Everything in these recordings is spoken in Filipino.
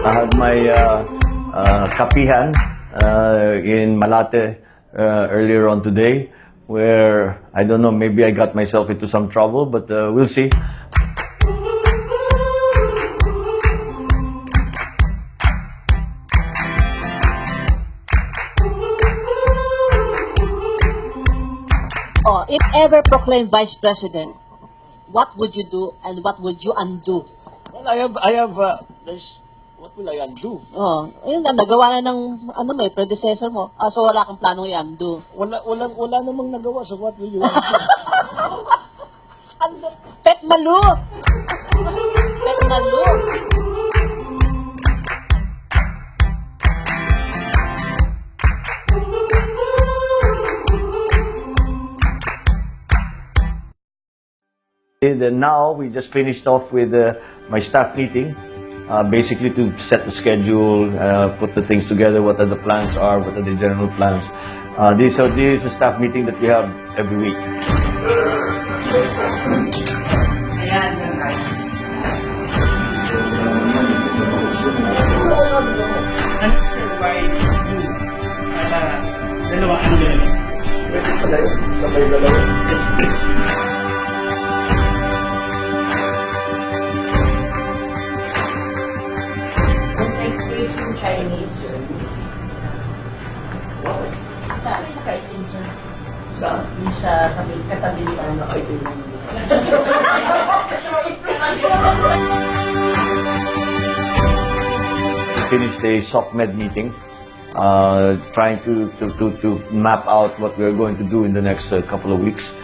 I had my kapihan in Malate earlier on today, where I don't know, maybe I got myself into some trouble, but we'll see. Oh, if ever proclaimed vice president, what would you do and what would you undo? Well, what will I undo? Oh, yun na, nagawa na ng may predecessor mo. So wala kang planong i-undo. Wala namang nagawa, so what will you undo? Pet Malu! Pet Malu! And now we just finished off with my staff meeting, basically to set the schedule, put the things together, what are the plans are, what are the general plans. This is a staff meeting that we have every week. In Chinese. Sa cartoon, sir. Yung sa katabi ni ano. Finished a SOCMED meeting, trying to map out what we're going to do in the next couple of weeks,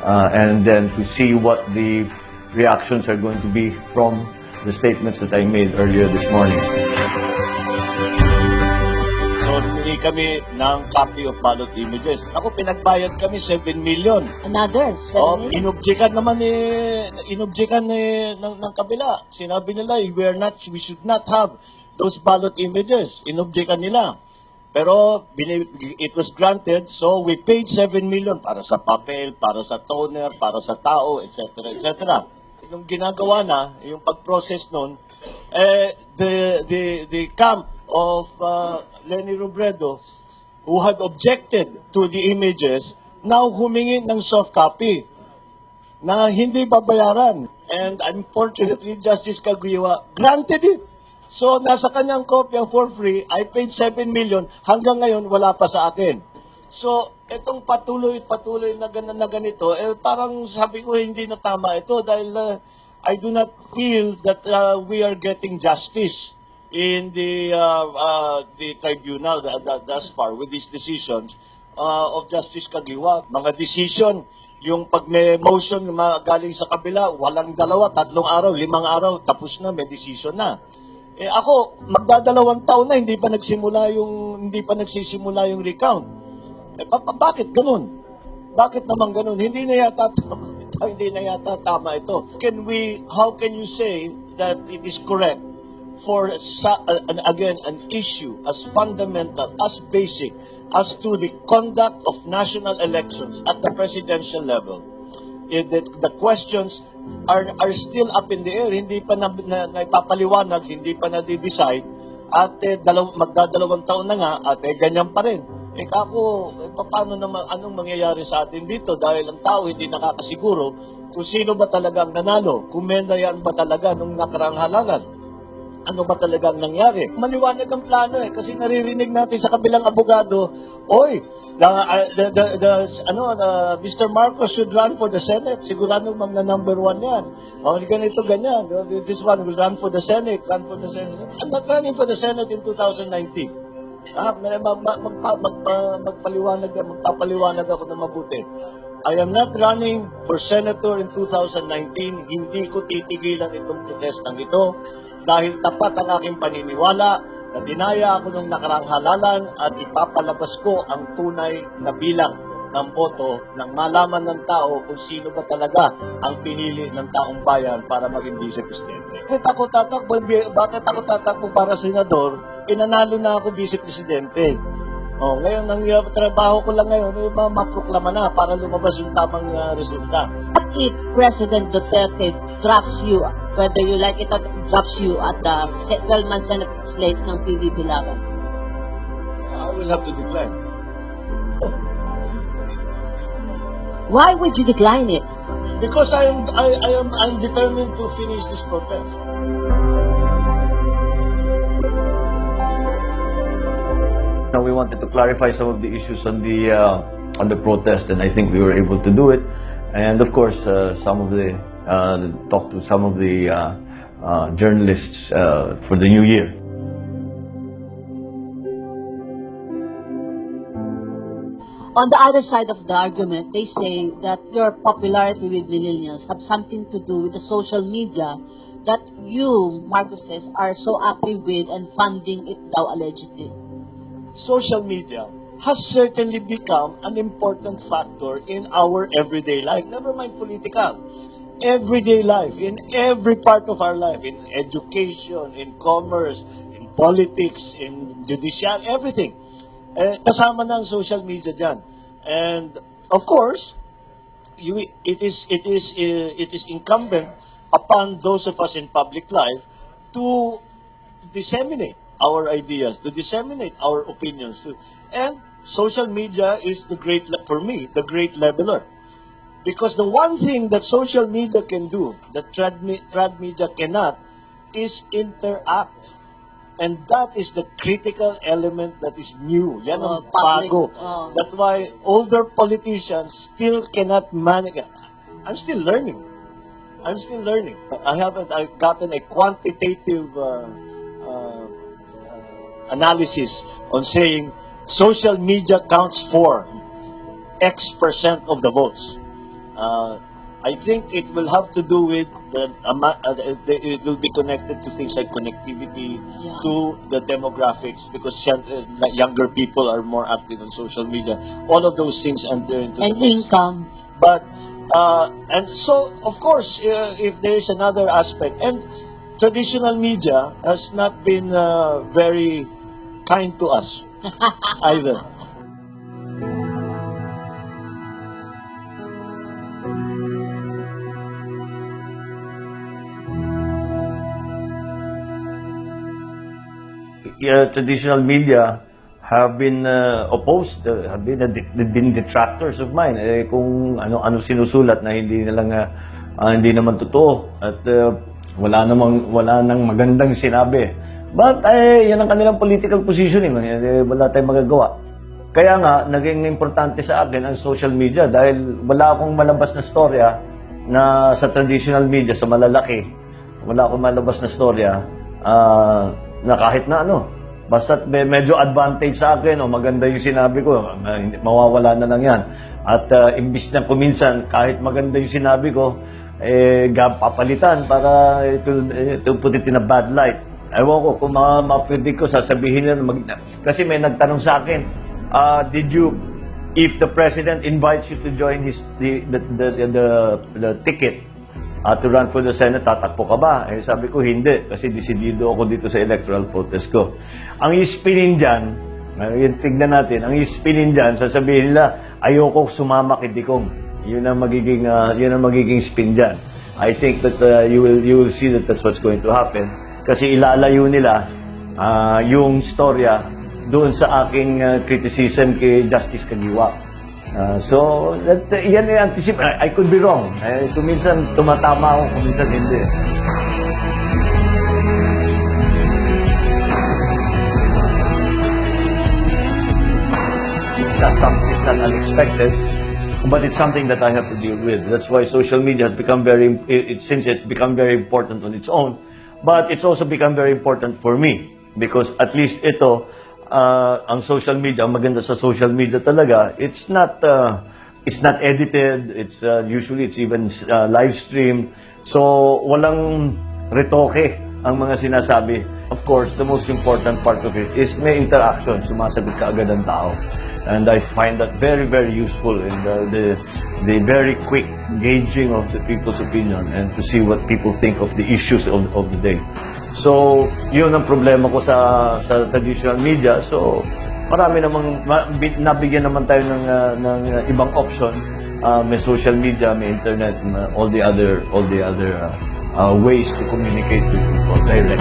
and then to see what the reactions are going to be from the statements that I made earlier this morning. So, humingi kami ng copy of ballot images. Ako, pinagbayad kami 7 million. Another 7 million? Inobjekan ng kabila. Sinabi nila, we should not have those ballot images. Inobjekan nila. Pero it was granted, so we paid 7 million para sa papel, para sa toner, para sa tao, etc. etc. Yung ginagawa na, yung pag-process nun, the camp of Leni Robredo, who had objected to the images, now humingi ng soft copy na hindi babayaran. And unfortunately, Justice Caguioa granted it. So, nasa kanyang kopya for free, I paid 7 million, hanggang ngayon wala pa sa akin. So, itong patuloy na ganito, parang sabi ko hindi na tama ito dahil I do not feel that we are getting justice in the tribunal thus far with these decisions of Justice Caguioa. Mga decision, yung pag may motion galing sa kabila, walang dalawa, 3 araw, 5 araw, tapos na, may decision na. Ako, magdadalawang taon na, hindi pa nagsisimula yung recount. Bakit ganun? Bakit naman ganun? Hindi na yata tama ito. How can you say that it is correct for again an issue as fundamental, as basic as to the conduct of national elections at the presidential level? The questions are still up in the air, hindi pa naipapaliwanag, hindi pa na-decide, at magdadalawang taon na nga, at ganyan pa rin. Paano naman, anong mangyayari sa atin dito? Dahil ang tao hindi nakakasiguro kung sino ba talagang nanalo, kung yan ba talaga nung nakarang halalan. Ano ba talagang nangyari? Maliwanag ang plano kasi naririnig natin sa kabilang abogado, Mr. Marcos should run for the Senate. Sigurado na number 1 yan. Ganito, ganyan. This one will run for the Senate, I'm not running for the Senate in 2019. Magpapaliwanag ako na mabuti. I am not running for senator in 2019. Hindi ko titigilan itong protestang ito dahil tapat ang aking paniniwala na dinaya ako ng nakarang halalan at ipapalabas ko ang tunay na bilang ng boto nang malaman ng tao kung sino ba talaga ang pinili ng taong bayan para maging vice-presidente. Bakit ako tatakbo para senador? Nanalo na ako vice-presidente. Oh, ngayon, ang trabaho ko lang ngayon, yung mga maproklama na para lumabas yung tamang resulta. What if President Duterte drops you, whether you like it or drops you at the 12-man Senate slate ng PBB Laban? I will have to decline. Why would you decline it? Because I'm determined to finish this protest. Now, we wanted to clarify some of the issues on the protest, and I think we were able to do it. And of course, talk to some of the journalists for the new year. On the other side of the argument, they say that your popularity with millennials have something to do with the social media that you, Marcoses, are so active with and funding it daw allegedly. Social media has certainly become an important factor in our everyday life, never mind political. Everyday life, in every part of our life, in education, in commerce, in politics, in judicial, everything. Kasama na ang social media dyan. And of course, it is incumbent upon those of us in public life to disseminate our ideas, to disseminate our opinions. And social media is for me, the great leveler. Because the one thing that social media can do, that trad media cannot, is interact. And that is the critical element that is new. Yan ang Public, bago. That's why older politicians still cannot manage. I'm still learning. I've gotten a quantitative analysis on saying social media counts for X% of the votes. I think it will have to do with it will be connected to things like connectivity, to the demographics, because younger people are more active on social media. All of those things enter into And the mix. income. But and so of course, if there is another aspect, and traditional media has not been very kind to us either. Traditional media have been opposed, have been detractors of mine. Kung ano sinusulat na hindi naman totoo at wala nang magandang sinabi. But yan ang kanilang political positioning. Wala tayong magagawa. Kaya nga, naging importante sa akin ang social media dahil wala akong malabas na storya na sa traditional media, sa malalaki, wala akong malabas na storya na kahit na basta medyo advantage sa akin o maganda yung sinabi ko, mawawala na lang yan. At imbis na kuminsan, kahit maganda yung sinabi ko, papalitan para to put it in a bad light. Ewan ko, kung ma-predict ko, sasabihin nila, kasi may nagtanong sa akin, if the President invites you to join the ticket, to run for the Senate, tatakbo ka ba? Sabi ko, hindi. Kasi desidido ako dito sa electoral protest ko. Ang ispinin dyan, tignan natin, ang ispinin dyan, sasabihin nila, ayoko sumama kay Dikong. Yun ang magiging spin dyan. I think that you will see that that's what's going to happen. Kasi ilalayo nila yung storya doon sa aking criticism kay Justice Kagiwa. So, yan yung anticipate. I could be wrong. Kuminsan tumatama ako, kuminsan hindi. It's not unexpected, but it's something that I have to deal with. That's why social media has become since it's become very important on its own, but it's also become very important for me because at least ito, ang social media, ang maganda sa social media talaga, it's not edited, usually it's even live stream. So walang retoke ang mga sinasabi. Of course, the most important part of it is may interaction, sumasagot ka agad ang tao. And I find that very, very useful in the very quick gauging of the people's opinion and to see what people think of the issues of the day. So, yun ang problema ko sa traditional media. So, marami namang nabigyan naman tayo ng ibang option. May social media, may internet, all the other ways to communicate with people direct.